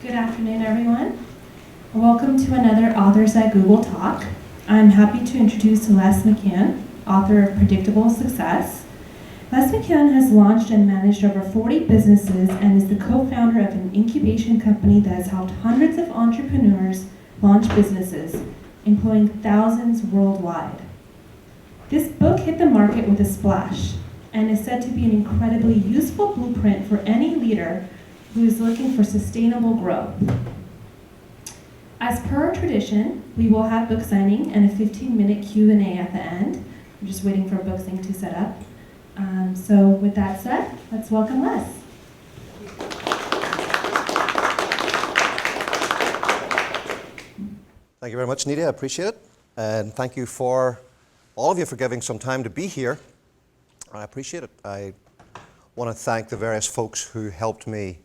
Good afternoon, everyone. Welcome to another Authors at Google Talk. I'm happy to introduce Les McKeown, author of Predictable Success. Les McKeown has launched and managed over 40 businesses and is the co-founder of an incubation company that has helped hundreds of entrepreneurs launch businesses, employing thousands worldwide. This book hit the market with a splash and is said to be an incredibly useful blueprint for any leader who is looking for sustainable growth. As per our tradition, we will have book signing and a 15-minute Q&A at the end. I'm just waiting for book signing to set up. So with that said, let's welcome Les. Thank you very much, Nita. I appreciate it. And thank you for all of you for giving some time to be here. I appreciate it. I want to thank the various folks who helped me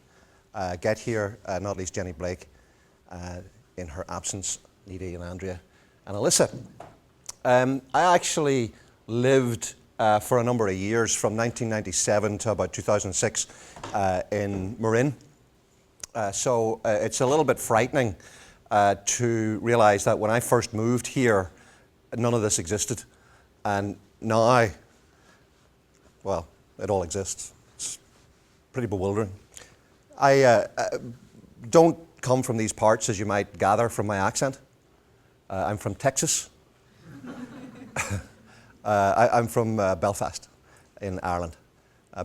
get here, not least Jenny Blake, in her absence, Nita and Andrea, and Alyssa. I actually lived for a number of years, from 1997 to about 2006, in Marin. So it's a little bit frightening to realize that when I first moved here, none of this existed. And now, well, it all exists. It's pretty bewildering. I don't come from these parts, as you might gather from my accent. I'm from Texas. I'm from Belfast in Ireland.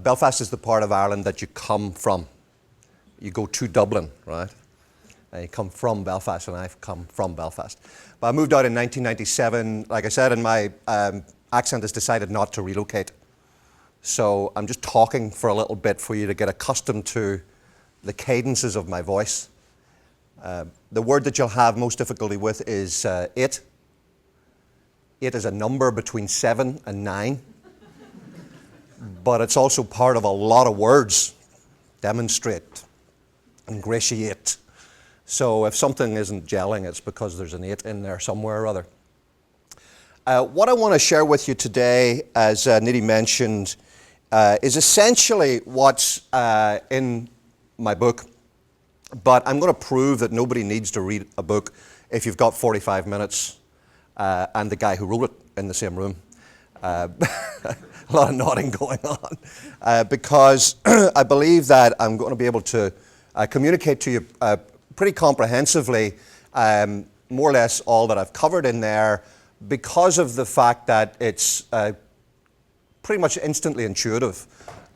Belfast is the part of Ireland that you come from. You go to Dublin, right? And you come from Belfast, and I've come from Belfast. But I moved out in 1997, like I said, and my accent has decided not to relocate. So I'm just talking for a little bit for you to get accustomed to the cadences of my voice. The word that you'll have most difficulty with is it. It is a number between 7 and 9, but it's also part of a lot of words. Demonstrate, ingratiate. So if something isn't gelling, it's because there's an 8 in there somewhere or other. What I want to share with you today, as Nidhi mentioned, is essentially what's in my book, but I'm going to prove that nobody needs to read a book if you've got 45 minutes and the guy who wrote it in the same room. A lot of nodding going on, because I believe that I'm going to be able to communicate to you pretty comprehensively more or less all that I've covered in there, because of the fact that it's pretty much instantly intuitive.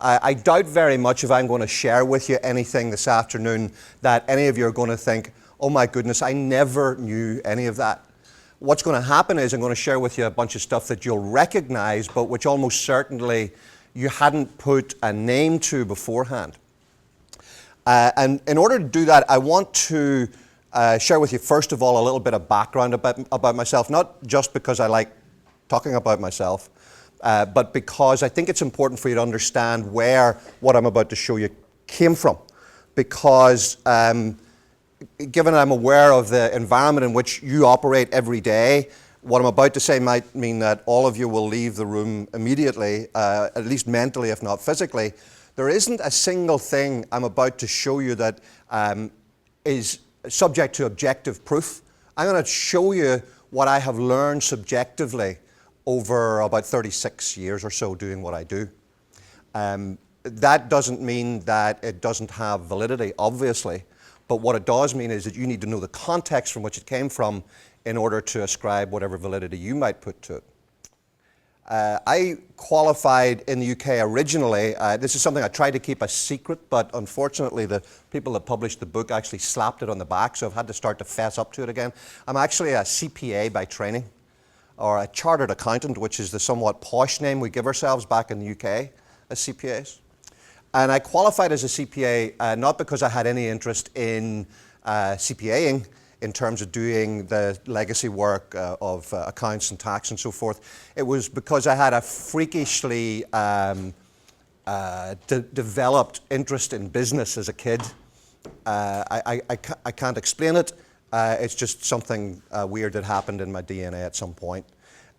I doubt very much if I'm going to share with you anything this afternoon that any of you are going to think, oh my goodness, I never knew any of that. What's going to happen is I'm going to share with you a bunch of stuff that you'll recognize, but which almost certainly you hadn't put a name to beforehand. And in order to do that, I want to share with you, first of all, a little bit of background about myself, not just because I like talking about myself, but because I think it's important for you to understand where what I'm about to show you came from. Because given I'm aware of the environment in which you operate every day, what I'm about to say might mean that all of you will leave the room immediately, at least mentally, if not physically. There isn't a single thing I'm about to show you that is subject to objective proof. I'm going to show you what I have learned subjectively over about 36 years or so doing what I do. That doesn't mean that it doesn't have validity, obviously, but what it does mean is that you need to know the context from which it came from in order to ascribe whatever validity you might put to it. I qualified in the UK originally. This is something I tried to keep a secret, but unfortunately the people that published the book actually slapped it on the back, so I've had to start to fess up to it again. I'm actually a CPA by training, or a chartered accountant, which is the somewhat posh name we give ourselves back in the UK as CPAs. And I qualified as a CPA not because I had any interest in CPAing in terms of doing the legacy work of accounts and tax and so forth. It was because I had a freakishly developed interest in business as a kid. I can't explain it. It's just something weird that happened in my DNA at some point.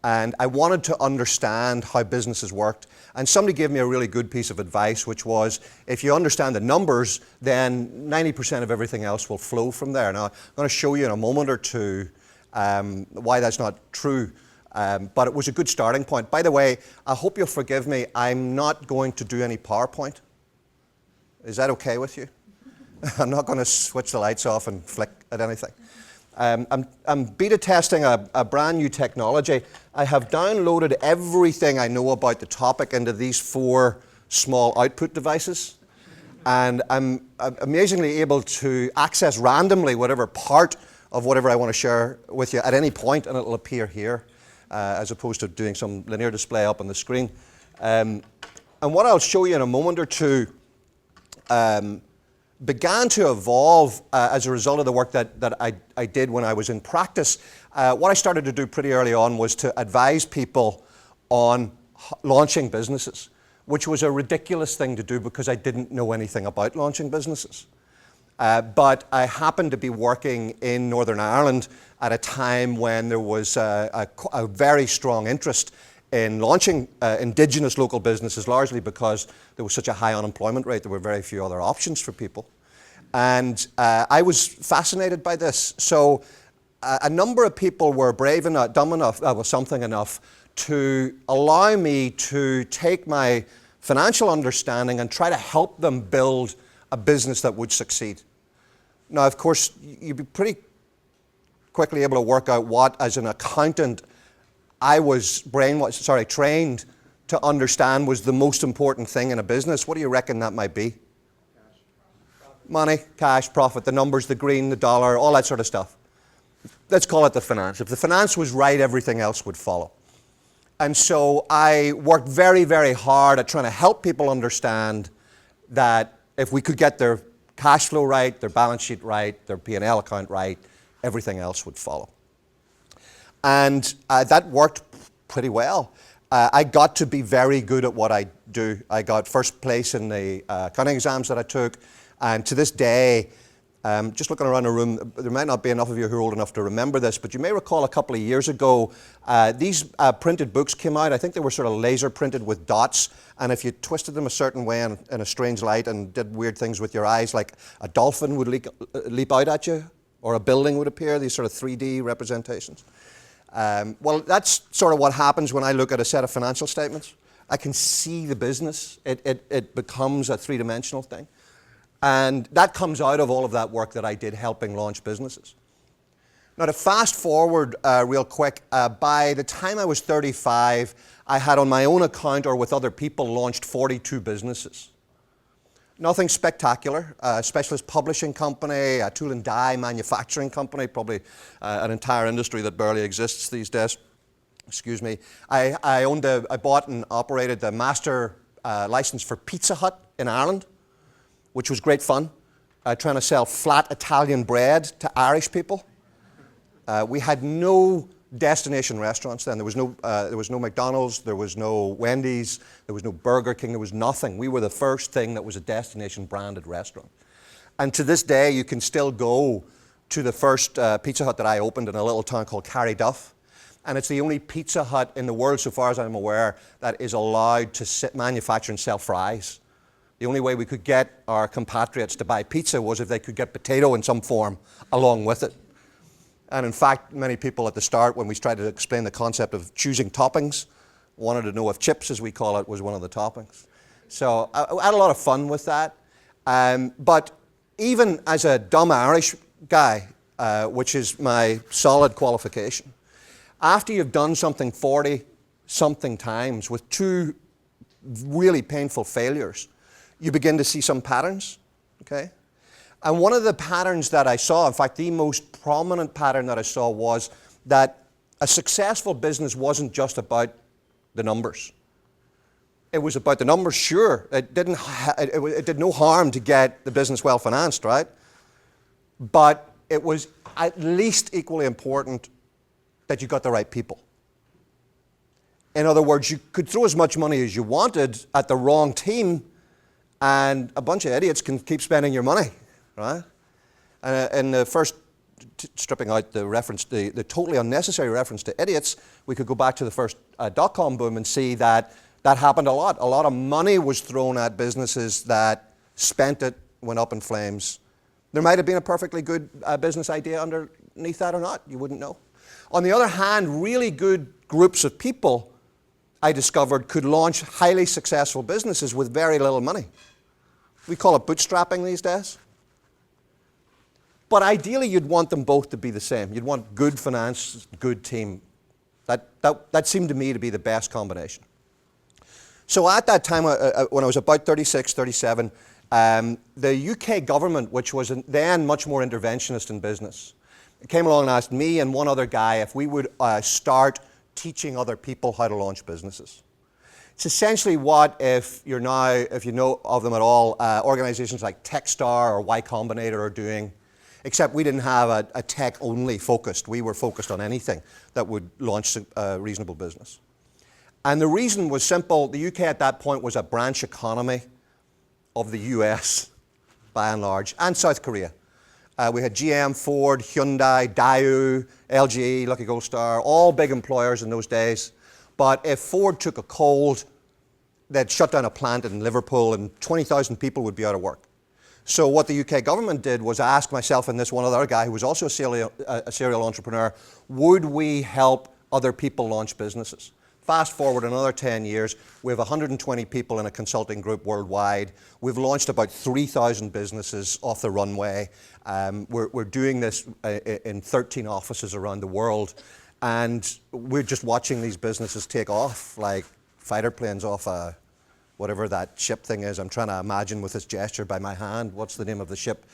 And I wanted to understand how businesses worked. And somebody gave me a really good piece of advice, which was, if you understand the numbers, then 90% of everything else will flow from there. Now, I'm going to show you in a moment or two why that's not true. But it was a good starting point. By the way, I hope you'll forgive me. I'm not going to do any PowerPoint. Is that okay with you? I'm not going to switch the lights off and flick at anything. I'm beta testing a brand new technology. I have downloaded everything I know about the topic into these 4 small output devices. And I'm amazingly able to access randomly whatever part of whatever I want to share with you at any point, and it'll appear here, as opposed to doing some linear display up on the screen. And what I'll show you in a moment or two began to evolve as a result of the work that I did when I was in practice. What I started to do pretty early on was to advise people on launching businesses, which was a ridiculous thing to do because I didn't know anything about launching businesses. But I happened to be working in Northern Ireland at a time when there was a very strong interest in launching indigenous local businesses, largely because there was such a high unemployment rate. There were very few other options for people. And I was fascinated by this. So a number of people were brave enough, dumb enough, something enough to allow me to take my financial understanding and try to help them build a business that would succeed. Now, of course, you'd be pretty quickly able to work out what, as an accountant, I was trained to understand was the most important thing in a business. What do you reckon that might be? Money, cash, profit, the numbers, the green, the dollar, all that sort of stuff. Let's call it the finance. If the finance was right, everything else would follow. And so I worked very, very hard at trying to help people understand that if we could get their cash flow right, their balance sheet right, their P&L account right, everything else would follow. And that worked pretty well. I got to be very good at what I do. I got first place in the accounting exams that I took. And to this day, just looking around the room, there might not be enough of you who are old enough to remember this, but you may recall a couple of years ago, these printed books came out. I think they were sort of laser printed with dots. And if you twisted them a certain way in a strange light and did weird things with your eyes, like a dolphin would leap out at you, or a building would appear, these sort of 3D representations. Well, that's sort of what happens when I look at a set of financial statements. I can see the business. It becomes a three-dimensional thing. And that comes out of all of that work that I did helping launch businesses. Now, to fast forward real quick, by the time I was 35, I had on my own account or with other people launched 42 businesses. Nothing spectacular. A specialist publishing company, a tool and die manufacturing company, probably an entire industry that barely exists these days. Excuse me. I bought and operated the master license for Pizza Hut in Ireland, which was great fun, trying to sell flat Italian bread to Irish people. We had no destination restaurants then. There was no McDonald's, there was no Wendy's, there was no Burger King, there was nothing. We were the first thing that was a destination branded restaurant. And to this day, you can still go to the first Pizza Hut that I opened in a little town called Carryduff. And it's the only Pizza Hut in the world, so far as I'm aware, that is allowed to manufacture and sell fries. The only way we could get our compatriots to buy pizza was if they could get potato in some form along with it. And in fact, many people at the start, when we tried to explain the concept of choosing toppings, wanted to know if chips, as we call it, was one of the toppings. So I had a lot of fun with that. But even as a dumb Irish guy, which is my solid qualification, after you've done something 40-something times with 2 really painful failures, you begin to see some patterns, okay? And one of the patterns that I saw, in fact, the most prominent pattern that I saw was that a successful business wasn't just about the numbers. It was about the numbers, sure. It did no harm to get the business well financed, right? But it was at least equally important that you got the right people. In other words, you could throw as much money as you wanted at the wrong team, and a bunch of idiots can keep spending your money, right? And in the first stripping out the reference, the totally unnecessary reference to idiots, we could go back to the first dot-com boom and see that that happened a lot. A lot of money was thrown at businesses that spent it, went up in flames. There might have been a perfectly good business idea underneath that or not. You wouldn't know. On the other hand, really good groups of people, I discovered, could launch highly successful businesses with very little money. We call it bootstrapping these days. But ideally, you'd want them both to be the same. You'd want good finance, good team. That seemed to me to be the best combination. So at that time, when I was about 36, 37, the UK government, which was then much more interventionist in business, came along and asked me and one other guy if we would start teaching other people how to launch businesses. It's essentially what, if you know of them at all, organizations like Techstar or Y Combinator are doing, except we didn't have a tech-only focused. We were focused on anything that would launch a reasonable business. And the reason was simple. The UK at that point was a branch economy of the US, by and large, and South Korea. We had GM, Ford, Hyundai, Daewoo, LG, Lucky Gold Star, all big employers in those days. But if Ford took a cold, they'd shut down a plant in Liverpool and 20,000 people would be out of work. So what the UK government did was ask myself and this one other guy who was also a serial entrepreneur, would we help other people launch businesses? Fast forward another 10 years, we have 120 people in a consulting group worldwide. We've launched about 3,000 businesses off the runway. We're doing this in 13 offices around the world. And we're just watching these businesses take off like fighter planes off whatever that ship thing is. I'm trying to imagine with this gesture by my hand, what's the name of the ship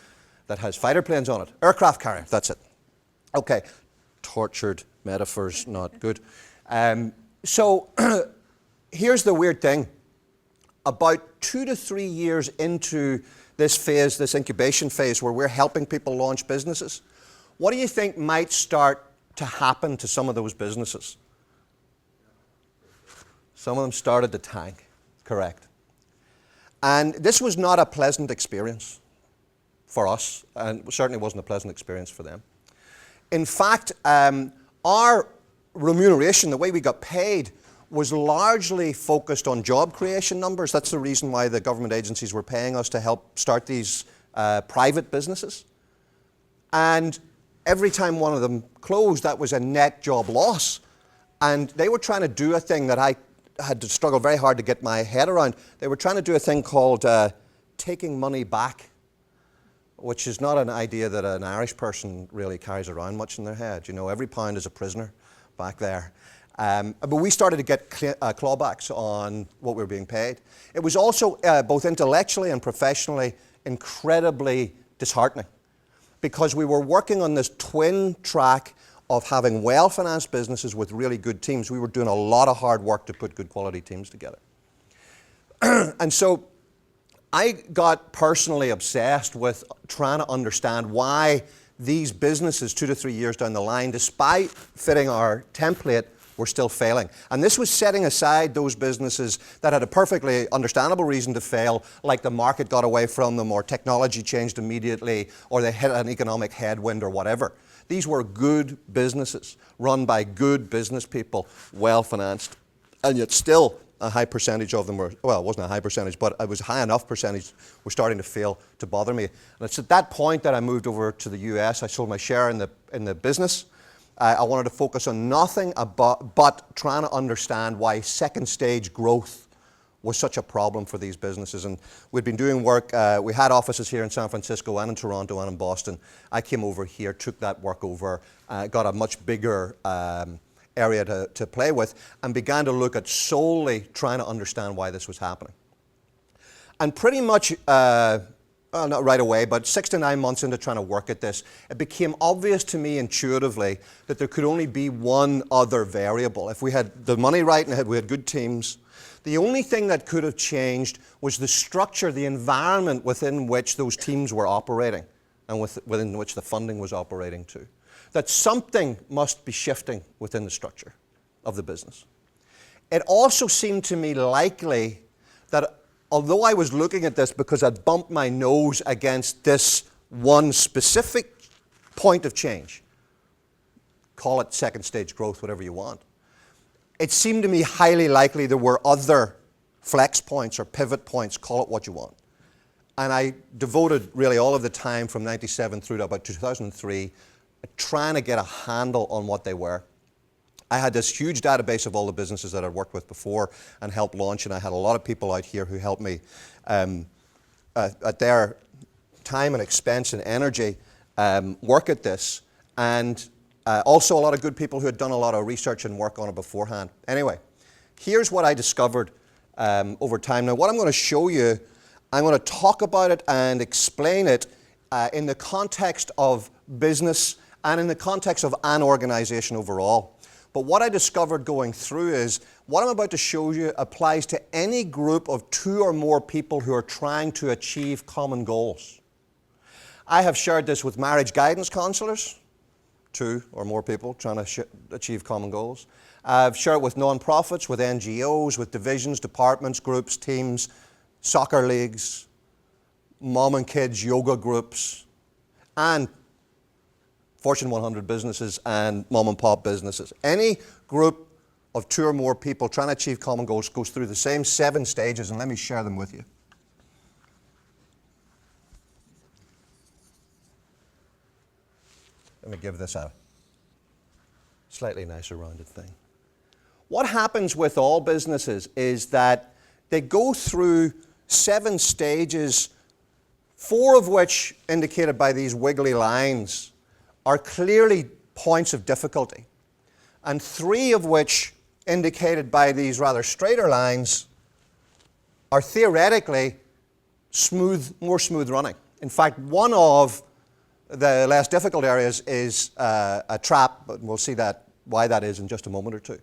that has fighter planes on it? Aircraft carrier, that's it. Okay, tortured metaphors, not good. So here's the weird thing. About 2 to 3 years into this phase, this incubation phase where we're helping people launch businesses, what do you think might start to happen to some of those businesses? Some of them started to tank, correct. And this was not a pleasant experience for us, and certainly wasn't a pleasant experience for them. In fact, our remuneration, the way we got paid, was largely focused on job creation numbers. That's the reason why the government agencies were paying us to help start these private businesses. And every time one of them closed, that was a net job loss. And they were trying to do a thing that I had to struggle very hard to get my head around. They were trying to do a thing called taking money back, which is not an idea that an Irish person really carries around much in their head. You know, every pound is a prisoner back there. But we started to get clawbacks on what we were being paid. It was also, both intellectually and professionally, incredibly disheartening, because we were working on this twin track of having well-financed businesses with really good teams. We were doing a lot of hard work to put good quality teams together. And so I got personally obsessed with trying to understand why these businesses 2 to 3 years down the line, despite fitting our template, were still failing. And this was setting aside those businesses that had a perfectly understandable reason to fail, like the market got away from them, or technology changed immediately, or they hit an economic headwind or whatever. These were good businesses, run by good business people, well-financed, and yet still a high percentage of them were, well, it wasn't a high percentage, but it was a high enough percentage were starting to fail to bother me. And it's at that point that I moved over to the US. I sold my share in the business. I wanted to focus on nothing but trying to understand why second stage growth was such a problem for these businesses. And we'd been doing work, we had offices here in San Francisco and in Toronto and in Boston. I came over here, took that work over, got a much bigger area to play with, and began to look at solely trying to understand why this was happening. And pretty much, well, not right away, but 6 to 9 months into trying to work at this, it became obvious to me intuitively that there could only be one other variable. If we had the money right and we had good teams, the only thing that could have changed was the structure, the environment within which those teams were operating and within which the funding was operating to. That something must be shifting within the structure of the business. It also seemed to me likely that although I was looking at this because I'd bumped my nose against this one specific point of change. Call it second stage growth, whatever you want. It seemed to me highly likely there were other flex points or pivot points, call it what you want. And I devoted really all of the time from 97 through to about 2003 trying to get a handle on what they were. I had this huge database of all the businesses that I'd worked with before and helped launch, and I had a lot of people out here who helped me at their time and expense and energy work at this, and also a lot of good people who had done a lot of research and work on it beforehand. Anyway, here's what I discovered over time. Now, what I'm going to show you, I'm going to talk about it and explain it in the context of business and in the context of an organization overall. But what I discovered going through is what I'm about to show you applies to any group of 2 or more people who are trying to achieve common goals. I have shared this with marriage guidance counselors, 2 or more people trying to achieve common goals. I've shared it with nonprofits, with NGOs, with divisions, departments, groups, teams, soccer leagues, mom and kids yoga groups, and Fortune 100 businesses and mom and pop businesses. Any group of 2 or more people trying to achieve common goals goes through the same 7 stages, and let me share them with you. Let me give this a slightly nicer rounded thing. What happens with all businesses is that they go through 7 stages, 4 of which, indicated by these wiggly lines, are clearly points of difficulty, and 3 of which, indicated by these rather straighter lines, are theoretically more smooth running. In fact, one of the less difficult areas is a trap, but we'll see why that is in just a moment or two.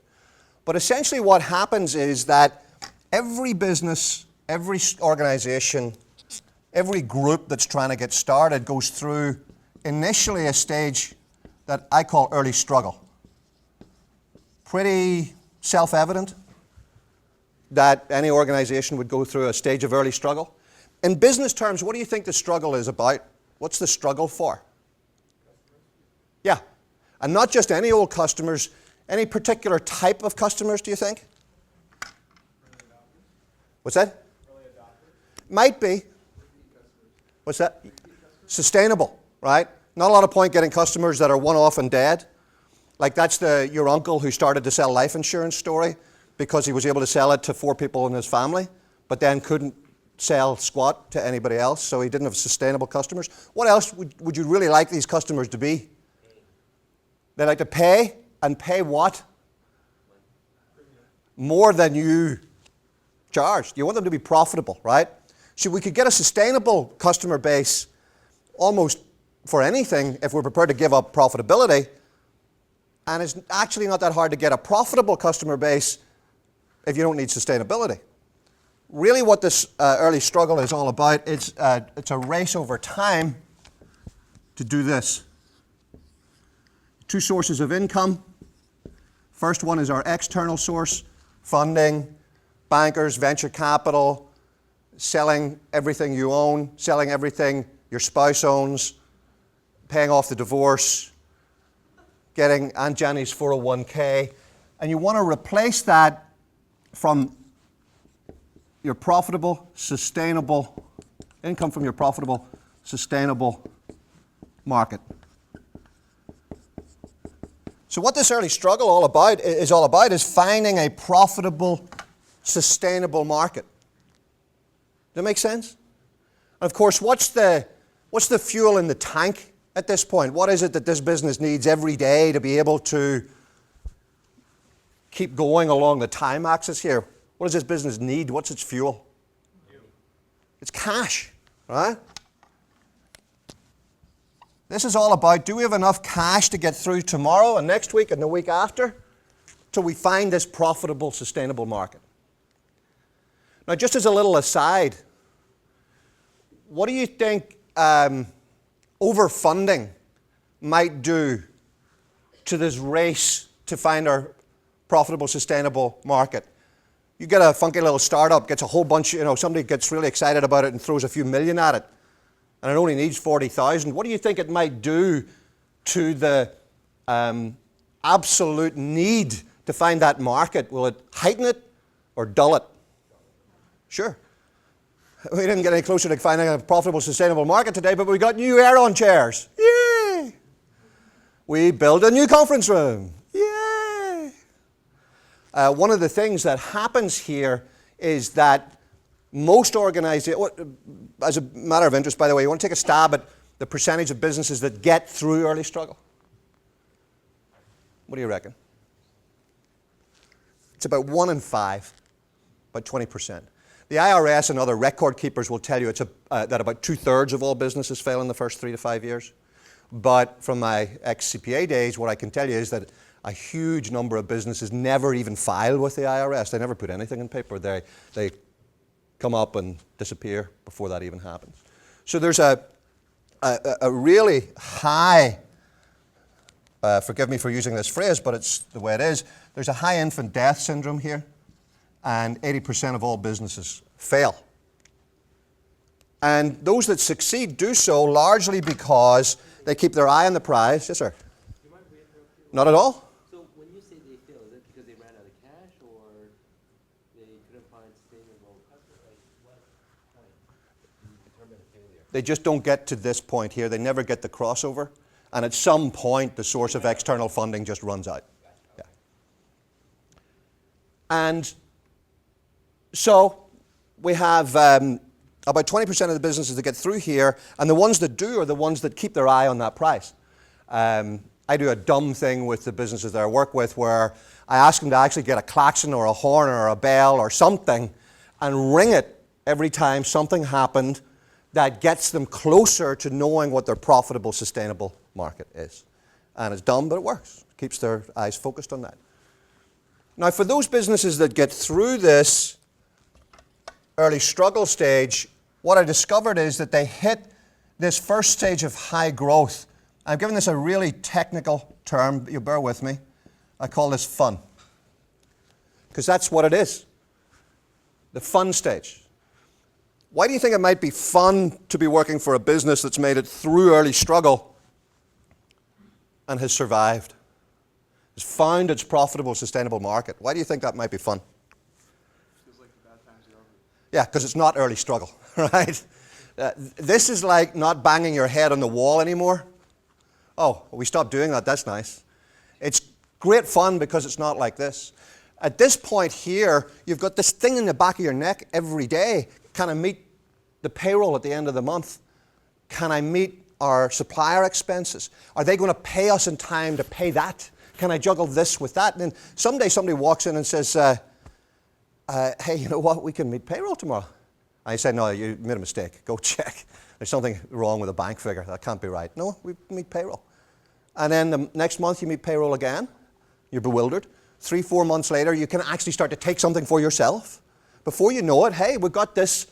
But essentially what happens is that every business, every organization, every group that's trying to get started goes through initially a stage that I call early struggle. Pretty self-evident that any organization would go through a stage of early struggle. In business terms, what do you think the struggle is about? What's the struggle for? Yeah, and not just any old customers, any particular type of customers, do you think? What's that? Might be. What's that? Sustainable, right? Not a lot of point getting customers that are one-off and dead. Like that's your uncle who started to sell life insurance story because he was able to sell it to 4 people in his family, but then couldn't sell squat to anybody else, so he didn't have sustainable customers. What else would you really like these customers to be? They like to pay, and pay what? More than you charged. You want them to be profitable, right? So we could get a sustainable customer base almost for anything if we're prepared to give up profitability, and it's actually not that hard to get a profitable customer base if you don't need sustainability. Really what this early struggle is all about, it's a race over time to do this. 2 sources of income. First one is our external source, funding, bankers, venture capital, selling everything you own, selling everything your spouse owns, paying off the divorce, getting Aunt Jenny's 401k, and you want to replace that from your profitable, sustainable, income from your profitable, sustainable market. So what this early struggle is all about is finding a profitable, sustainable market. Does that make sense? And of course, what's the fuel in the tank at this point? What is it that this business needs every day to be able to keep going along the time axis here? What does this business need? What's its fuel? It's cash, right? This is all about, do we have enough cash to get through tomorrow and next week and the week after till we find this profitable, sustainable market? Now, just as a little aside, what do you think overfunding might do to this race to find our profitable, sustainable market? You get a funky little startup, gets a whole bunch, somebody gets really excited about it and throws a few million at it, and it only needs 40,000. What do you think it might do to the absolute need to find that market, will it heighten it or dull it? Sure. We didn't get any closer to finding a profitable, sustainable market today, but we got new Aeron chairs. Yay! We built a new conference room. Yay! One of the things that happens here is that most organizations, as a matter of interest, by the way, you want to take a stab at the percentage of businesses that get through early struggle? What do you reckon? It's about 1 in 5, about 20%. The IRS and other record keepers will tell you that about 2/3 of all businesses fail in the first 3 to 5 years. But from my ex-CPA days, what I can tell you is that a huge number of businesses never even file with the IRS. They never put anything in paper. They come up and disappear before that even happens. So there's a really high, forgive me for using this phrase, but it's the way it is, there's a high infant death syndrome here, and 80% of all businesses fail. And those that succeed do so largely because they keep their eye on the prize. Yes, sir? Do you mind if we interrupt you? Not at all. So when you say they fail, is it because they ran out of cash or they couldn't find sustainable customers? Like what point do you determine a failure? They just don't get to this point here. They never get the crossover. And at some point, the source of external funding just runs out. Yeah. And so we have about 20% of the businesses that get through here, and the ones that do are the ones that keep their eye on that prize. I do a dumb thing with the businesses that I work with where I ask them to actually get a klaxon or a horn or a bell or something and ring it every time something happened that gets them closer to knowing what their profitable, sustainable market is. And it's dumb, but it works. It keeps their eyes focused on that. Now, for those businesses that get through this early struggle stage, what I discovered is that they hit this first stage of high growth. I've given this a really technical term, but you bear with me. I call this fun, because that's what it is, the fun stage. Why do you think it might be fun to be working for a business that's made it through early struggle and has survived, has found its profitable, sustainable market? Why do you think that might be fun? Feels like the bad times are over. Yeah, because it's not early struggle, right? This is like not banging your head on the wall anymore. Oh, we stopped doing that, that's nice. It's great fun because it's not like this. At this point here, you've got this thing in the back of your neck every day. Can I meet the payroll at the end of the month? Can I meet our supplier expenses? Are they going to pay us in time to pay that? Can I juggle this with that? And then someday somebody walks in and says, hey, you know what, we can meet payroll tomorrow. I say, no, you made a mistake. Go check. There's something wrong with a bank figure. That can't be right. No, we meet payroll. And then the next month you meet payroll again. You're bewildered. 3-4 months later, you can actually start to take something for yourself. Before you know it, hey, we've got this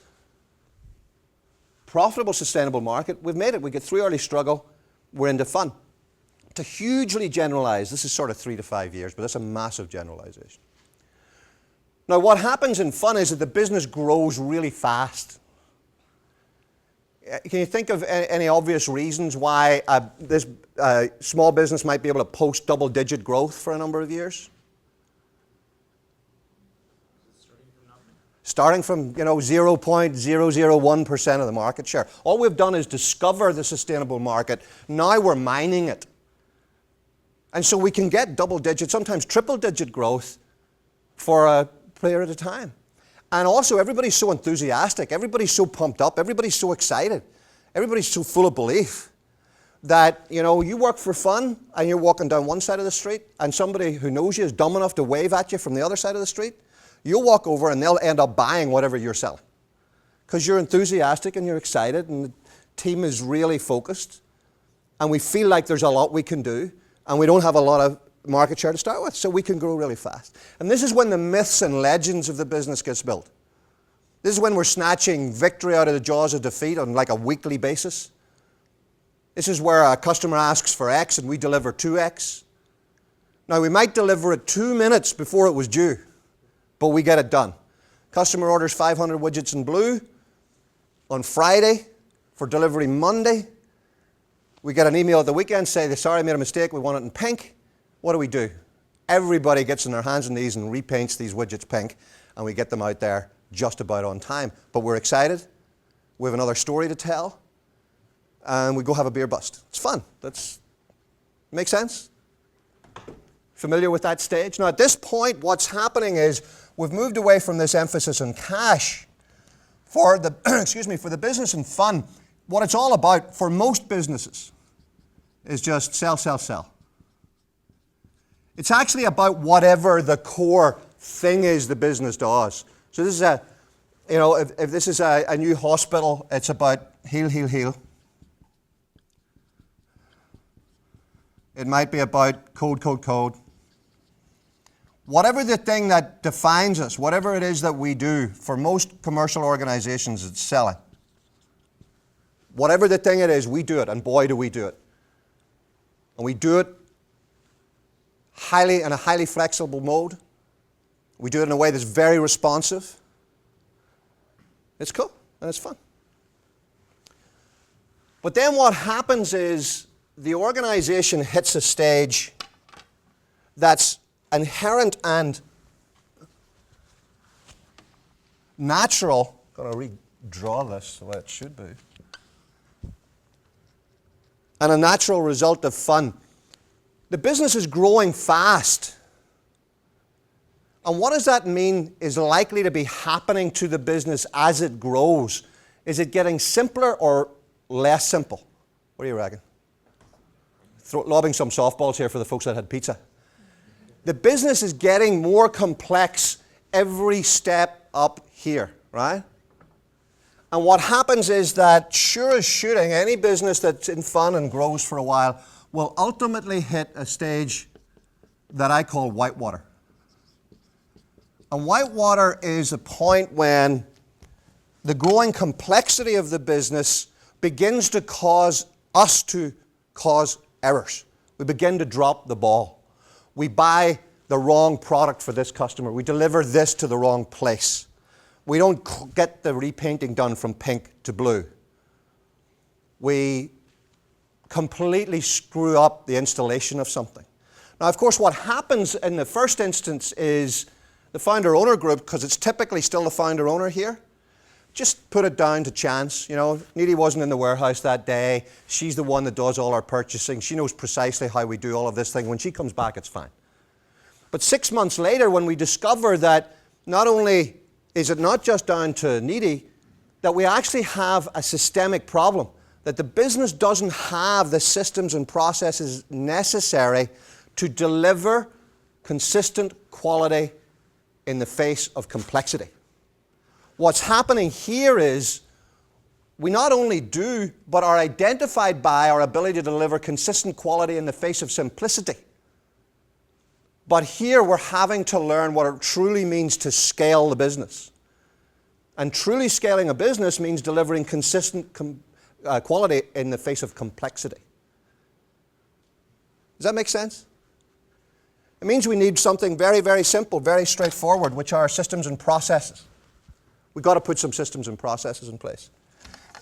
profitable, sustainable market. We've made it. We get through early struggle. We're into fun. To hugely generalize, this is sort of 3 to 5 years, but that's a massive generalization. Now, what happens in fun is that the business grows really fast. Can you think of any obvious reasons why this small business might be able to post double-digit growth for a number of years? Starting from 0.001% of the market share. All we've done is discover the sustainable market. Now we're mining it. And so we can get double-digit, sometimes triple-digit growth for a period at a time. And also, everybody's so enthusiastic, everybody's so pumped up, everybody's so excited, everybody's so full of belief that, you work for fun and you're walking down one side of the street and somebody who knows you is dumb enough to wave at you from the other side of the street. You'll walk over and they'll end up buying whatever you're selling because you're enthusiastic and you're excited and the team is really focused and we feel like there's a lot we can do and we don't have a lot of market share to start with, so we can grow really fast. And this is when the myths and legends of the business gets built. This is when we're snatching victory out of the jaws of defeat on like a weekly basis. This is where a customer asks for X and we deliver 2X. Now, we might deliver it 2 minutes before it was due, but we get it done. Customer orders 500 widgets in blue on Friday for delivery Monday. We get an email at the weekend, say, sorry, I made a mistake, we want it in pink. What do? Everybody gets on their hands and knees and repaints these widgets pink, and we get them out there just about on time. But we're excited. We have another story to tell, and we go have a beer bust. It's fun. Make sense? Familiar with that stage? Now, at this point, what's happening is we've moved away from this emphasis on cash for the, for the business and fun. What it's all about for most businesses is just sell, sell, sell. It's actually about whatever the core thing is the business does. So this is if this is a new hospital, it's about heal, heal, heal. It might be about code, code, code. Whatever the thing that defines us, whatever it is that we do, for most commercial organizations, it's selling. Whatever the thing it is, we do it, and boy, do we do it. And we do it in a highly flexible mode. We do it in a way that's very responsive. It's cool, and it's fun. But then what happens is the organization hits a stage that's inherent and natural. I'm going to redraw this the way it should be. And a natural result of fun. The business is growing fast. And what does that mean is likely to be happening to the business as it grows? Is it getting simpler or less simple? What do you reckon? Lobbing some softballs here for the folks that had pizza. The business is getting more complex every step up here, right? And what happens is that, sure as shooting, any business that's in fun and grows for a while will ultimately hit a stage that I call whitewater. And whitewater is a point when the growing complexity of the business begins to cause us to cause errors. We begin to drop the ball. We buy the wrong product for this customer. We deliver this to the wrong place. We don't get the repainting done from pink to blue. We completely screw up the installation of something. Now, of course, what happens in the first instance is the founder-owner group, because it's typically still the founder-owner here, just put it down to chance. Needy wasn't in the warehouse that day. She's the one that does all our purchasing. She knows precisely how we do all of this thing. When she comes back, it's fine. But 6 months later, when we discover that not only is it not just down to Needy, that we actually have a systemic problem, that the business doesn't have the systems and processes necessary to deliver consistent quality in the face of complexity. What's happening here is we not only do, but are identified by our ability to deliver consistent quality in the face of simplicity. But here we're having to learn what it truly means to scale the business. And truly scaling a business means delivering consistent quality in the face of complexity. Does that make sense? It means we need something very, very simple, very straightforward, which are systems and processes. We've got to put some systems and processes in place.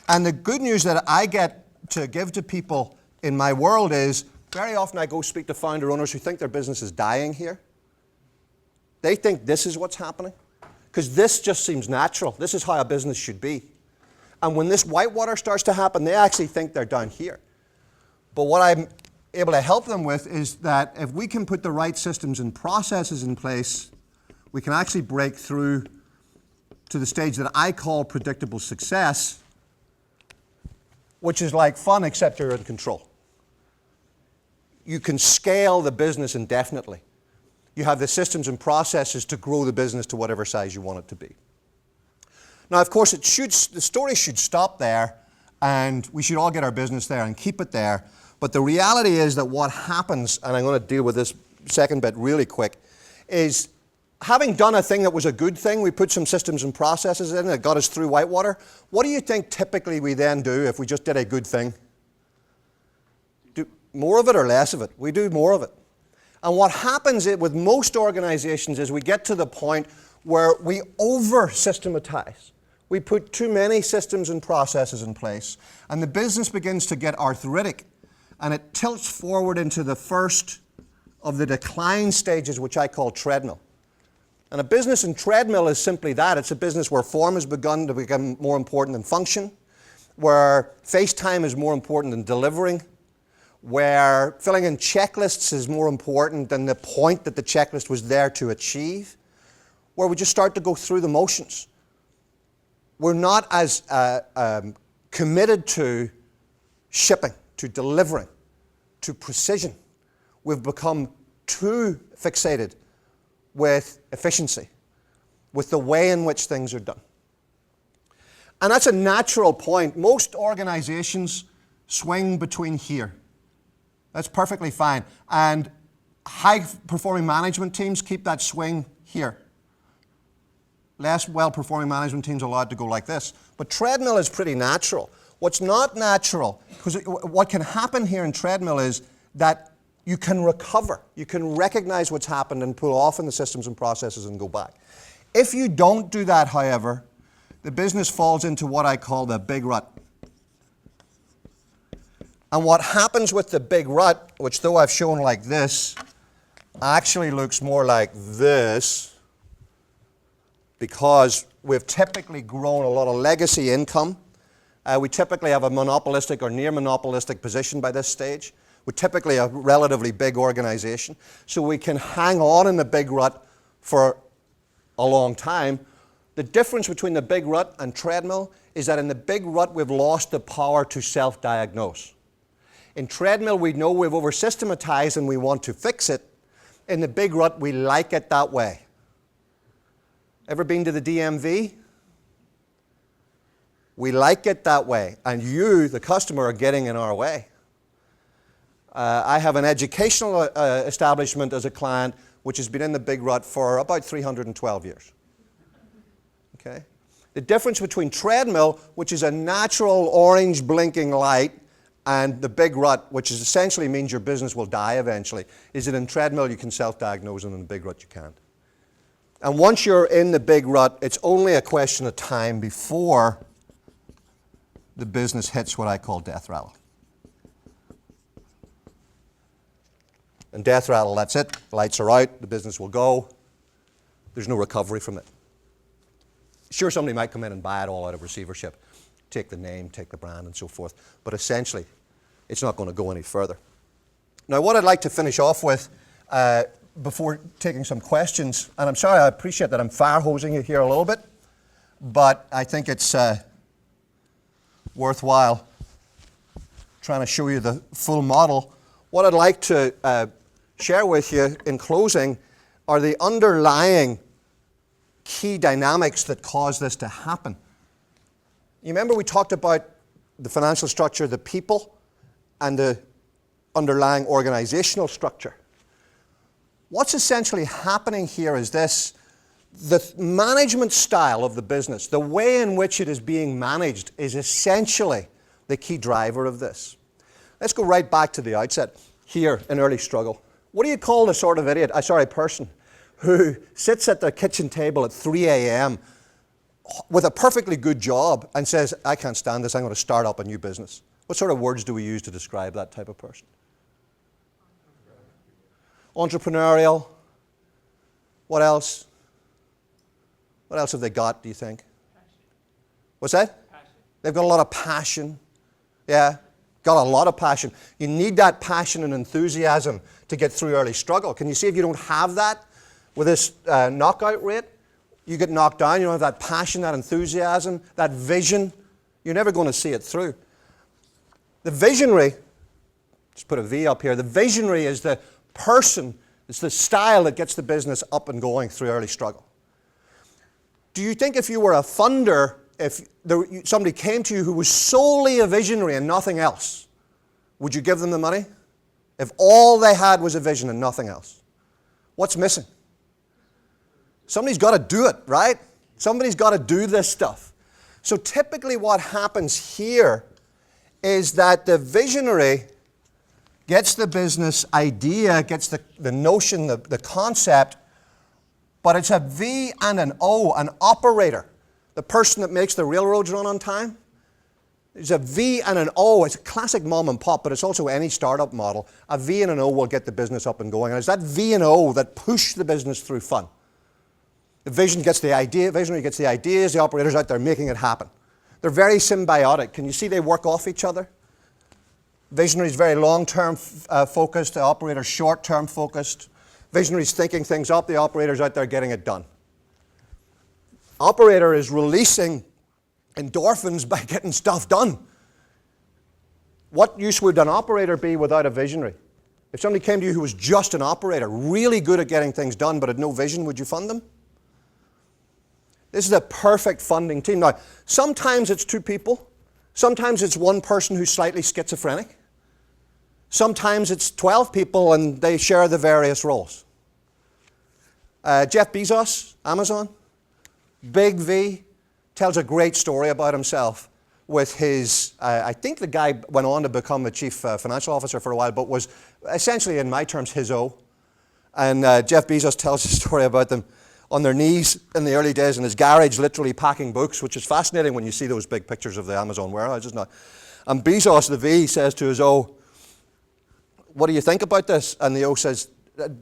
And the good news that I get to give to people in my world is very often I go speak to founder owners who think their business is dying here. They think this is what's happening because this just seems natural. This is how a business should be. And when this whitewater starts to happen, they actually think they're down here. But what I'm able to help them with is that if we can put the right systems and processes in place, we can actually break through to the stage that I call predictable success, which is like fun except you're in control. You can scale the business indefinitely. You have the systems and processes to grow the business to whatever size you want it to be. Now, of course, the story should stop there, and we should all get our business there and keep it there. But the reality is that what happens, and I'm going to deal with this second bit really quick, is having done a thing that was a good thing, we put some systems and processes in that got us through whitewater. What do you think typically we then do if we just did a good thing? Do more of it or less of it? We do more of it. And what happens with most organizations is we get to the point where we over-systematize. We put too many systems and processes in place, and the business begins to get arthritic and it tilts forward into the first of the decline stages, which I call treadmill. And a business in treadmill is simply that. It's a business where form has begun to become more important than function, where face time is more important than delivering, where filling in checklists is more important than the point that the checklist was there to achieve, where we just start to go through the motions. We're not as committed to shipping, to delivering, to precision. We've become too fixated with efficiency, with the way in which things are done. And that's a natural point. Most organizations swing between here. That's perfectly fine. And high-performing management teams keep that swing here. Less well-performing management teams are allowed to go like this. But treadmill is pretty natural. What's not natural, because what can happen here in treadmill is that you can recover. You can recognize what's happened and pull off in the systems and processes and go back. If you don't do that, however, the business falls into what I call the big rut. And what happens with the big rut, which though I've shown like this, actually looks more like this, because we've typically grown a lot of legacy income. We typically have a monopolistic or near monopolistic position by this stage. We're typically a relatively big organization. So we can hang on in the big rut for a long time. The difference between the big rut and treadmill is that in the big rut we've lost the power to self-diagnose. In treadmill we know we've over-systematized and we want to fix it. In the big rut we like it that way. Ever been to the DMV? We like it that way, and you, the customer, are getting in our way. I have an educational establishment as a client which has been in the big rut for about 312 years. Okay? The difference between treadmill, which is a natural orange blinking light, and the big rut, which is essentially means your business will die eventually, is that in treadmill you can self-diagnose and in the big rut you can't. And once you're in the big rut, it's only a question of time before the business hits what I call death rattle. And death rattle, that's it. Lights are out, the business will go. There's no recovery from it. Sure, somebody might come in and buy it all out of receivership, take the name, take the brand, and so forth. But essentially, it's not going to go any further. Now, what I'd like to finish off with, before taking some questions, and I'm sorry, I appreciate that I'm fire-hosing you here a little bit, but I think it's worthwhile trying to show you the full model. What I'd like to share with you in closing are the underlying key dynamics that cause this to happen. You remember we talked about the financial structure, the people, and the underlying organizational structure. What's essentially happening here is this: the management style of the business, the way in which it is being managed, is essentially the key driver of this. Let's go right back to the outset here in early struggle. What do you call the sort of person who sits at their kitchen table at 3 a.m. with a perfectly good job and says, I can't stand this, I'm going to start up a new business? What sort of words do we use to describe that type of person? Entrepreneurial. What else? What else have they got, do you think? Passion. What's that? Passion. They've got a lot of passion. Yeah, got a lot of passion. You need that passion and enthusiasm to get through early struggle. Can you see if you don't have that with this knockout rate? You get knocked down, you don't have that passion, that enthusiasm, that vision. You're never going to see it through. The visionary, just put a V up here, the visionary is the person, it's the style that gets the business up and going through early struggle. Do you think if you were a funder, if somebody came to you who was solely a visionary and nothing else, would you give them the money? If all they had was a vision and nothing else? What's missing? Somebody's got to do it, right? Somebody's got to do this stuff. So typically what happens here is that the visionary gets the business idea, gets the notion, the concept, but it's a V and an O, an operator, the person that makes the railroads run on time. There's a V and an O. It's a classic mom and pop, but it's also any startup model. A V and an O will get the business up and going. And it's that V and O that push the business through fun. The vision gets the idea, visionary gets the ideas, the operator's out there making it happen. They're very symbiotic. Can you see they work off each other? Visionary's very long-term focused, the operator's short-term focused. Visionary's thinking things up, the operator's out there getting it done. Operator is releasing endorphins by getting stuff done. What use would an operator be without a visionary? If somebody came to you who was just an operator, really good at getting things done but had no vision, would you fund them? This is a perfect funding team. Now, sometimes it's two people. Sometimes it's one person who's slightly schizophrenic. Sometimes it's 12 people and they share the various roles. Jeff Bezos, Amazon, big V, tells a great story about himself with his, I think the guy went on to become the chief financial officer for a while, but was essentially, in my terms, his O. And Jeff Bezos tells a story about them on their knees in the early days in his garage, literally packing books, which is fascinating when you see those big pictures of the Amazon warehouses now. And Bezos, the V, says to his O, "What do you think about this?" And the O says,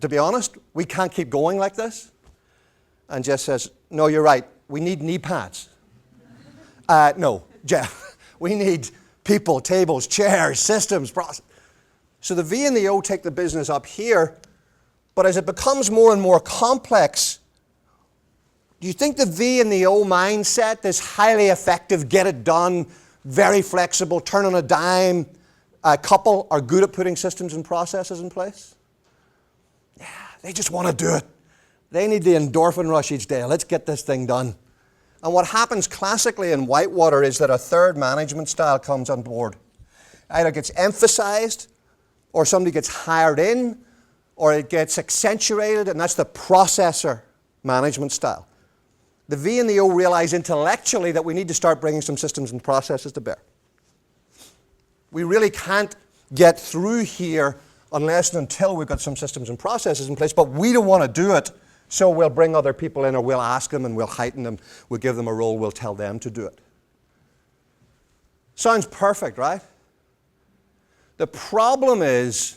"To be honest, we can't keep going like this." And Jeff says, "No, you're right. We need knee pads." No, Jeff, we need people, tables, chairs, systems, process. So the V and the O take the business up here, but as it becomes more and more complex, do you think the V and the O mindset, this highly effective, get it done, very flexible, turn on a dime couple are good at putting systems and processes in place? Yeah, they just want to do it. They need the endorphin rush each day. Let's get this thing done. And what happens classically in Whitewater is that a third management style comes on board. Either gets emphasized, or somebody gets hired in, or it gets accentuated, and that's the processor management style. The V and the O realize intellectually that we need to start bringing some systems and processes to bear. We really can't get through here unless and until we've got some systems and processes in place, but we don't want to do it. So we'll bring other people in, or we'll ask them and we'll heighten them. We'll give them a role. We'll tell them to do it. Sounds perfect, right? The problem is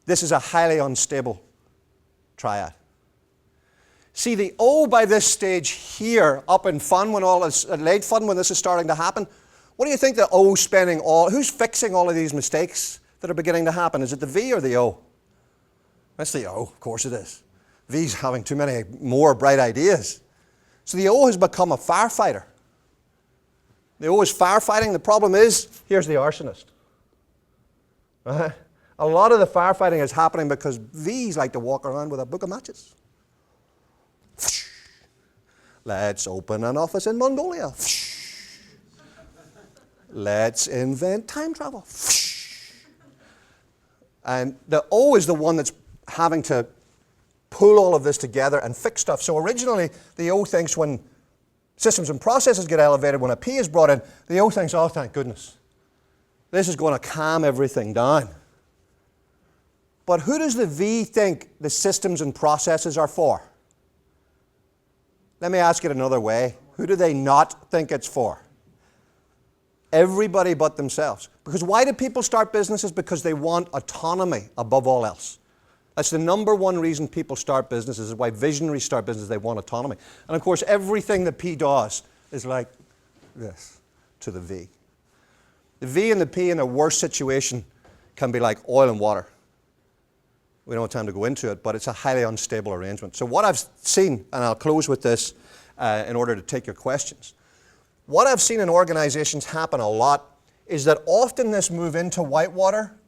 this is a highly unstable triad. See, the O by this stage here, up in fun, when all is late fun, when this is starting to happen, what do you think the O spending all, who's fixing all of these mistakes that are beginning to happen? Is it the V or the O? That's the O, of course it is. V's having too many more bright ideas. So the O has become a firefighter. The O is firefighting. The problem is, here's the arsonist. Right? A lot of the firefighting is happening because V's like to walk around with a book of matches. Let's open an office in Mongolia. Let's invent time travel. And the O is the one that's having to pull all of this together and fix stuff. So originally, the O thinks when systems and processes get elevated, when a P is brought in, the O thinks, oh, thank goodness. This is going to calm everything down. But who does the V think the systems and processes are for? Let me ask it another way. Who do they not think it's for? Everybody but themselves. Because why do people start businesses? Because they want autonomy above all else. That's the number one reason people start businesses, is why visionaries start businesses, they want autonomy. And of course, everything the P does is like this to the V. The V and the P in a worse situation can be like oil and water. We don't have time to go into it, but it's a highly unstable arrangement. So what I've seen, and I'll close with this in order to take your questions. What I've seen in organizations happen a lot is that often this move into Whitewater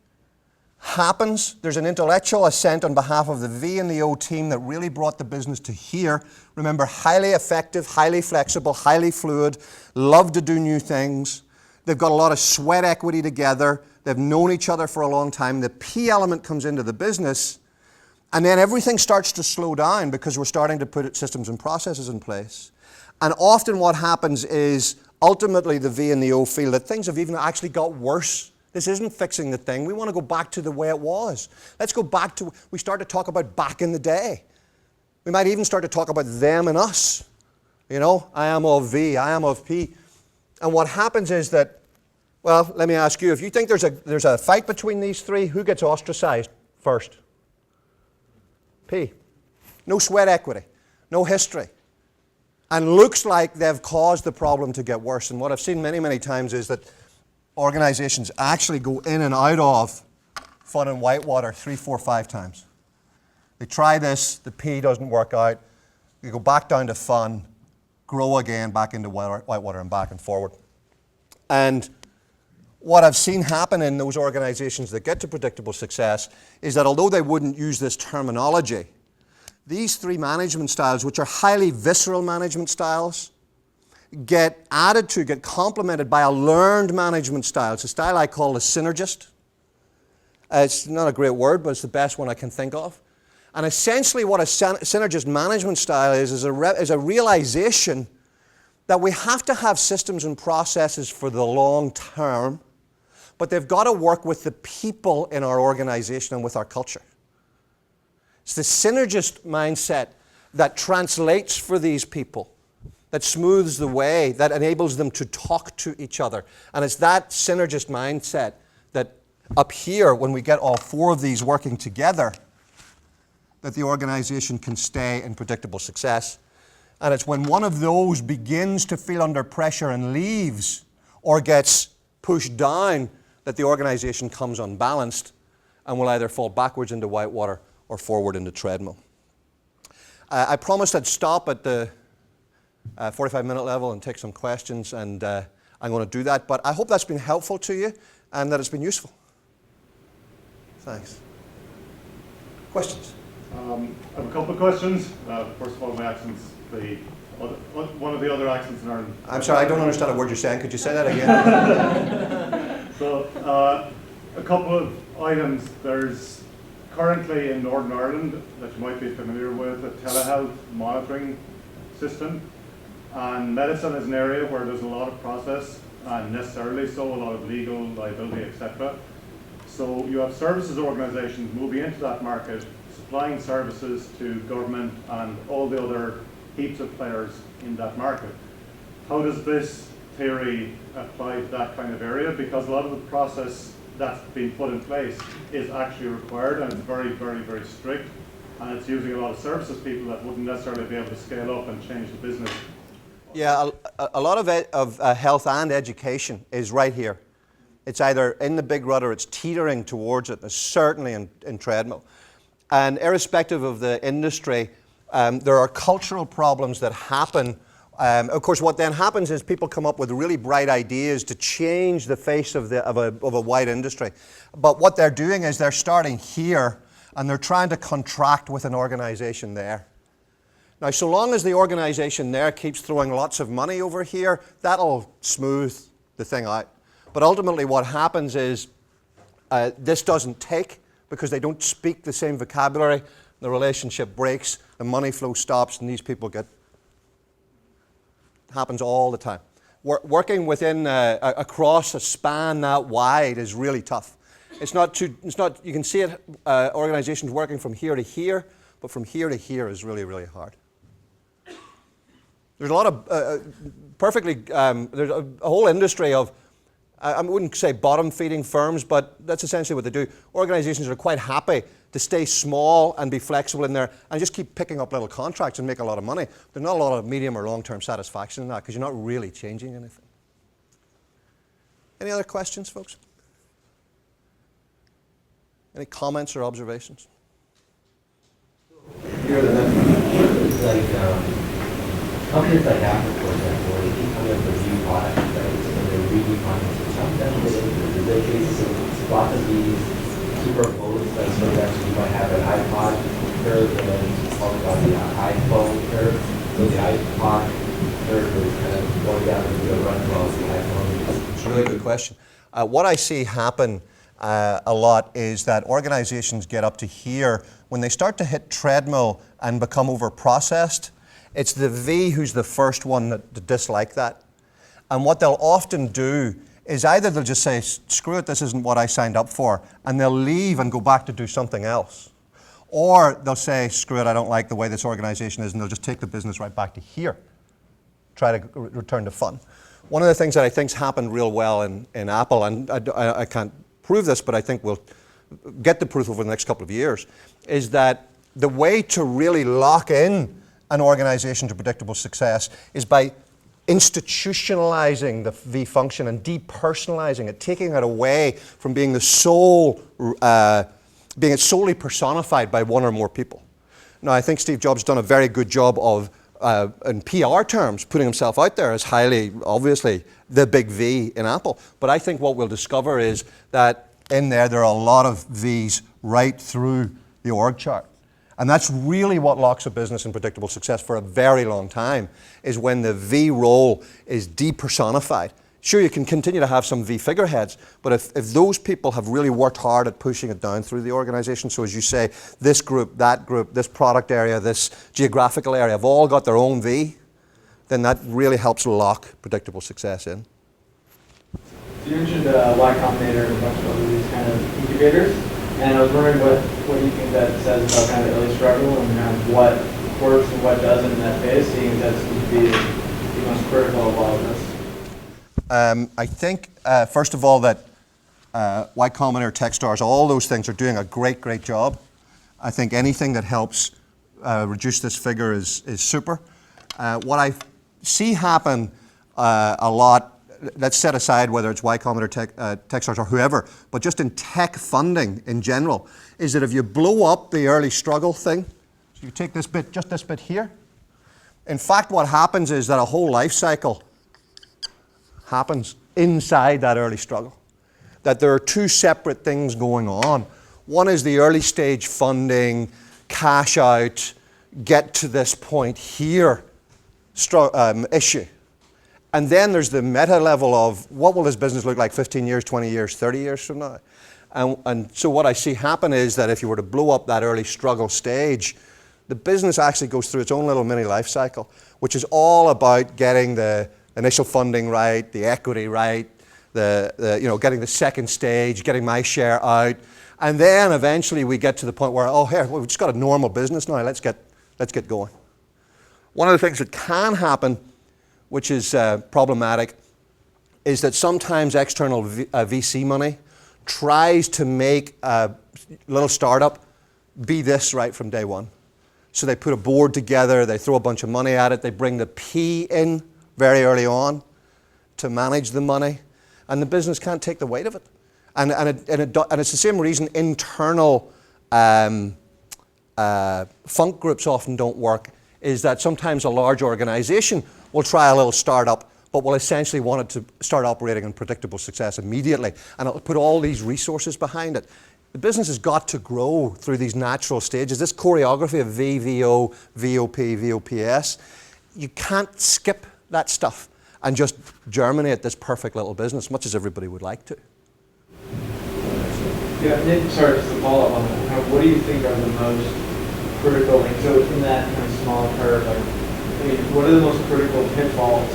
happens. There's an intellectual assent on behalf of the V and the O team that really brought the business to here. Remember, highly effective, highly flexible, highly fluid, love to do new things. They've got a lot of sweat equity together. They've known each other for a long time. The P element comes into the business, and then everything starts to slow down because we're starting to put systems and processes in place. And often what happens is ultimately the V and the O feel that things have even actually got worse. This isn't fixing the thing. We want to go back to the way it was. Let's go back to, we start to talk about back in the day. We might even start to talk about them and us. You know, I am of V, I am of P. And what happens is that Well, let me ask you, if you think there's a fight between these three, who gets ostracized first? P. No sweat equity, no history. And looks like they've caused the problem to get worse. And what I've seen many, many times is that organizations actually go in and out of fun and whitewater 3, 4, 5 times. They try this, the P doesn't work out, you go back down to fun, grow again, back into whitewater and back and forward. And what I've seen happen in those organizations that get to predictable success is that although they wouldn't use this terminology, these 3 management styles, which are highly visceral management styles, get added to, get complemented by a learned management style. It's a style I call a synergist. It's not a great word, but it's the best one I can think of. And essentially what a synergist management style is a realization that we have to have systems and processes for the long term, but they've got to work with the people in our organization and with our culture. It's the synergist mindset that translates for these people, that smooths the way, that enables them to talk to each other. And it's that synergist mindset that up here, when we get all 4 of these working together, that the organization can stay in predictable success. And it's when one of those begins to feel under pressure and leaves or gets pushed down that the organization comes unbalanced and will either fall backwards into whitewater or forward into treadmill. I promised I'd stop at the 45-minute level and take some questions, and I'm going to do that. But I hope that's been helpful to you and that it's been useful. Thanks. Questions? I have a couple of questions. First of all, my accent's one of the other accents in Ireland. I'm sorry, I don't understand a word you're saying. Could you say that again? So, a couple of items. There's currently in Northern Ireland, that you might be familiar with, a telehealth monitoring system. And medicine is an area where there's a lot of process, and necessarily so, a lot of legal liability, etc. So you have services organisations moving into that market, supplying services to government and all the other heaps of players in that market. How does this theory apply to that kind of area? Because a lot of the process that's been put in place is actually required, and it's very, very, very strict, and it's using a lot of services people that wouldn't necessarily be able to scale up and change the business. Yeah, a lot of health and education is right here. It's either in the big rut or it's teetering towards it, certainly in treadmill. And irrespective of the industry, there are cultural problems that happen. Of course, what then happens is people come up with really bright ideas to change the face of a wide industry. But what they're doing is they're starting here and they're trying to contract with an organization there. Now, so long as the organization there keeps throwing lots of money over here, that'll smooth the thing out. But ultimately what happens is this doesn't take because they don't speak the same vocabulary, the relationship breaks, the money flow stops, and these people get... happens all the time. Working within across a span that wide is really tough. It's not, you can see it, organizations working from here to here, but from here to here is really, really hard. There's a lot of there's a whole industry of, I wouldn't say bottom feeding firms, but that's essentially what they do. Organizations are quite happy to stay small and be flexible in there and just keep picking up little contracts and make a lot of money. There's not a lot of medium or long-term satisfaction in that because you're not really changing anything. Any other questions, folks? Any comments or observations? Here, it's like companies like Apple, for example, they keep coming up with new products, right? So they're redefining something. There's the cases of lots of these superimposed, like for example, you might have an iPod curve and then talk about the iPhone curve. So the iPod curve is kind of going down into the run of the iPhone. It's a really good question. What I see happen a lot is that organizations get up to here. When they start to hit treadmill and become over-processed, it's the V who's the first one to dislike that. And what they'll often do is either they'll just say, screw it, this isn't what I signed up for, and they'll leave and go back to do something else. Or they'll say, screw it, I don't like the way this organization is, and they'll just take the business right back to here, try to return to fun. One of the things that I think's happened real well in Apple, and I can't prove this, but I think we'll get the proof over the next couple of years, is that the way to really lock in an organization to predictable success is by institutionalizing the V function and depersonalizing it, taking it away from being the sole, being it solely personified by one or more people. Now, I think Steve Jobs has done a very good job of, in PR terms, putting himself out there as highly, obviously, the big V in Apple. But I think what we'll discover is that in there are a lot of Vs right through the org chart. And that's really what locks a business in predictable success for a very long time, is when the V role is depersonified. Sure, you can continue to have some V figureheads, but if those people have really worked hard at pushing it down through the organization, so as you say, this group, this product area, this geographical area have all got their own V, then that really helps lock predictable success in. You mentioned Y Combinator and a bunch of other these kind of incubators, and I was wondering what you think that says about kind of early struggle and kind of what works and what doesn't in that phase, seeing that seems to be the most critical of all of this. I think, first of all, that Y Combinator, Techstars, all those things are doing a great, great job. I think anything that helps reduce this figure is super. What I see happen a lot, let's set aside whether it's Y Combinator, Techstars, or whoever, but just in tech funding in general, is that if you blow up the early struggle thing, so you take this bit, just this bit here, in fact what happens is that a whole life cycle happens inside that early struggle. That there are two separate things going on. One is the early stage funding, cash out, get to this point here issue. And then there's the meta level of what will this business look like 15 years, 20 years, 30 years from now? And so what I see happen is that if you were to blow up that early struggle stage, the business actually goes through its own little mini life cycle, which is all about getting the initial funding right, the equity right, getting the second stage, getting my share out, and then eventually we get to the point where, oh, here, we've just got a normal business now, let's get going. One of the things that can happen, which is problematic, is that sometimes external VC money tries to make a little startup be this right from day one. So they put a board together, they throw a bunch of money at it, they bring the P in very early on to manage the money, and the business can't take the weight of it. And it's the same reason internal funk groups often don't work, is that sometimes a large organization will try a little startup, but will essentially want it to start operating in predictable success immediately, and it'll put all these resources behind it. The business has got to grow through these natural stages. This choreography of V, VO, VOP, VOPS, you can't skip that stuff and just germinate this perfect little business, much as everybody would like to. Yeah, Nick, sorry, just to follow up on that. What do you think are the most critical, so in that kind of small curve, what are the most critical pitfalls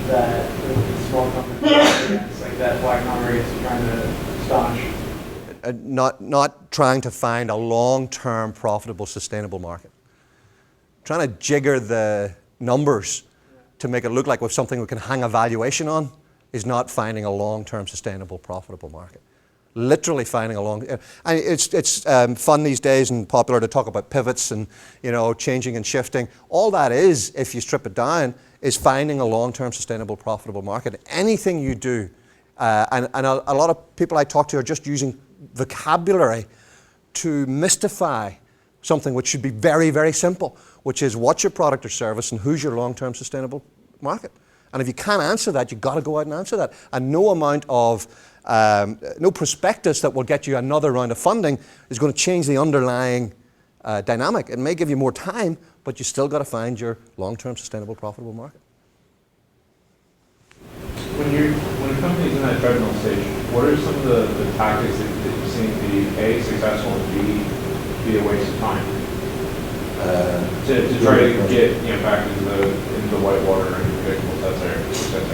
that the small companies against, like that Y Combinator is trying to staunch? Not trying to find a long-term, profitable, sustainable market. Trying to jigger the numbers to make it look like with something we can hang a valuation on is not finding a long-term, sustainable, profitable market. Literally finding a and it's fun these days and popular to talk about pivots and changing and shifting. All that is, if you strip it down, is finding a long-term, sustainable, profitable market. Anything you do, and a lot of people I talk to are just using vocabulary to mystify something which should be very, very simple, which is what's your product or service and who's your long-term sustainable market? And if you can't answer that, you've got to go out and answer that. And no amount of, no prospectus that will get you another round of funding is going to change the underlying dynamic. It may give you more time, but you still got to find your long-term sustainable, profitable market. When a company's in that treadmill stage, what are some of the tactics that you've seen be A, successful, and B, be a waste of time? To try to get back into the white water and predictable success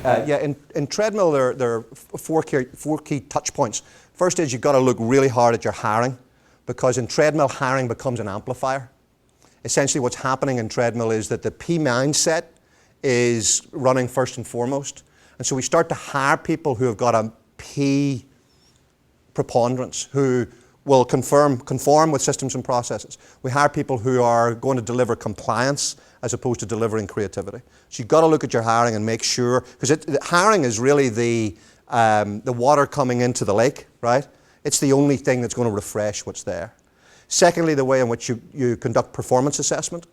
area. In treadmill, there are four key touch points. First is you've got to look really hard at your hiring, because in treadmill, hiring becomes an amplifier. Essentially what's happening in treadmill is that the P mindset is running first and foremost. And so we start to hire people who have got a P preponderance, who will conform with systems and processes. We hire people who are going to deliver compliance as opposed to delivering creativity. So you've got to look at your hiring and make sure, because hiring is really the water coming into the lake, right? It's the only thing that's going to refresh what's there. Secondly, the way in which you conduct performance assessment.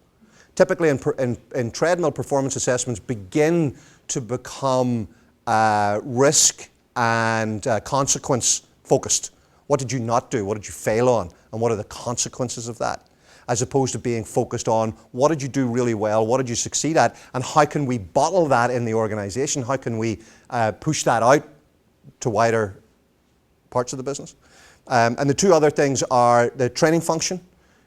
Typically in treadmill, performance assessments begin to become risk and consequence focused. What did you not do? What did you fail on? And what are the consequences of that? As opposed to being focused on what did you do really well, what did you succeed at, and how can we bottle that in the organization? How can we push that out to wider parts of the business? And the two other things are the training function.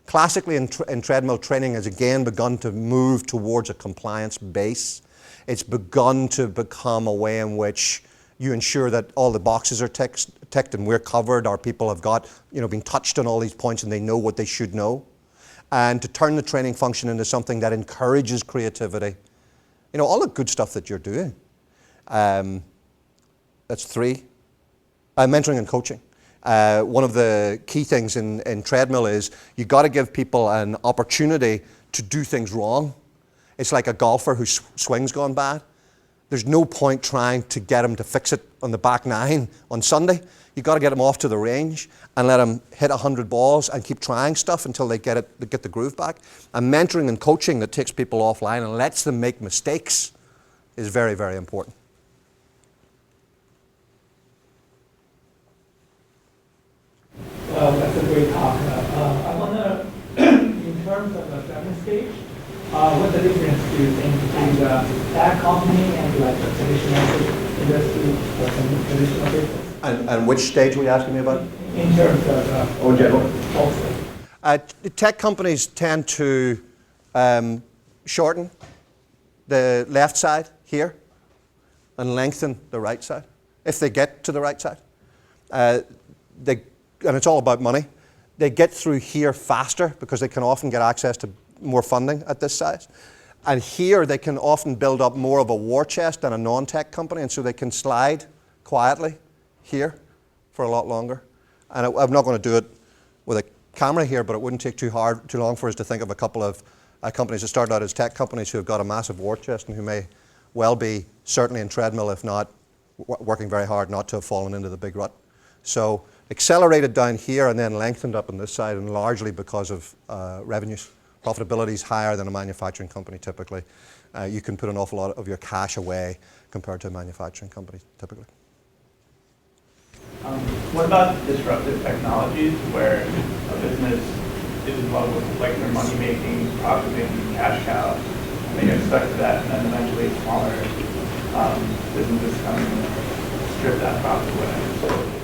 Classically in treadmill, training has again begun to move towards a compliance base. It's begun to become a way in which you ensure that all the boxes are ticked and we're covered, our people have got, been touched on all these points and they know what they should know. And to turn the training function into something that encourages creativity. All the good stuff that you're doing. That's 3. Mentoring and coaching. One of the key things in treadmill is you've got to give people an opportunity to do things wrong. It's like a golfer whose swing's gone bad. There's no point trying to get him to fix it on the back 9 on Sunday. You've got to get him off to the range and let him hit 100 balls and keep trying stuff until they get the groove back. And mentoring and coaching that takes people offline and lets them make mistakes is very, very important. That's a great talk. I wonder, in terms of the second stage, what's the difference do you think between the tech company and like the traditional industry or some traditional business? And which stage were you asking me about? In terms of general. Also. Tech companies tend to shorten the left side here and lengthen the right side, if they get to the right side. And it's all about money. They get through here faster because they can often get access to more funding at this size. And here they can often build up more of a war chest than a non-tech company, and so they can slide quietly here for a lot longer. And I'm not going to do it with a camera here, but it wouldn't take too long for us to think of a couple of companies that started out as tech companies who have got a massive war chest and who may well be certainly in treadmill, if not working very hard not to have fallen into the big rut. So accelerated down here and then lengthened up on this side, and largely because of revenues. Profitability is higher than a manufacturing company typically. You can put an awful lot of your cash away compared to a manufacturing company typically. What about disruptive technologies where a business is in love with like their money making, profit making, cash cow, and they get stuck to that, and then eventually smaller businesses come and strip that profit away?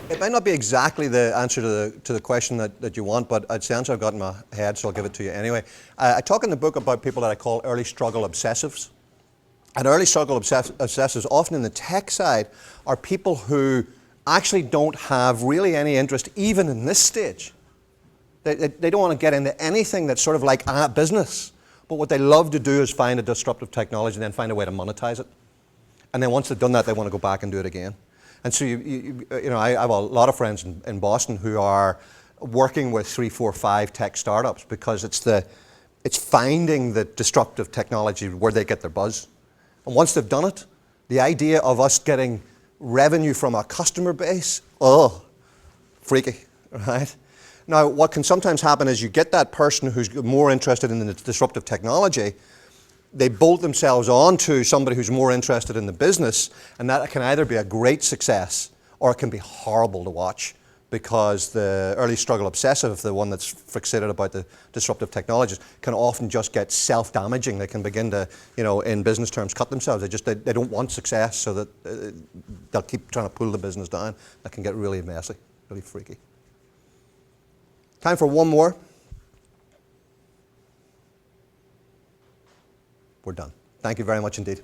It might not be exactly the answer to the question that you want, but it's the answer I've got in my head, so I'll give it to you anyway. I talk in the book about people that I call early struggle obsessives. And early struggle obsessives, often in the tech side, are people who actually don't have really any interest even in this stage. They don't want to get into anything that's sort of like a business, but what they love to do is find a disruptive technology and then find a way to monetize it. And then once they've done that, they want to go back and do it again. And so I have a lot of friends in Boston who are working with 3, 4, 5 tech startups because it's finding the disruptive technology where they get their buzz. And once they've done it, the idea of us getting revenue from our customer base, freaky, right? Now, what can sometimes happen is you get that person who's more interested in the disruptive technology, they bolt themselves onto somebody who's more interested in the business, and that can either be a great success or it can be horrible to watch because the early struggle obsessive, the one that's fixated about the disruptive technologies, can often just get self-damaging. They can begin to, in business terms, cut themselves. They don't want success, so that they'll keep trying to pull the business down. That can get really messy, really freaky. Time for one more. We're done. Thank you very much indeed.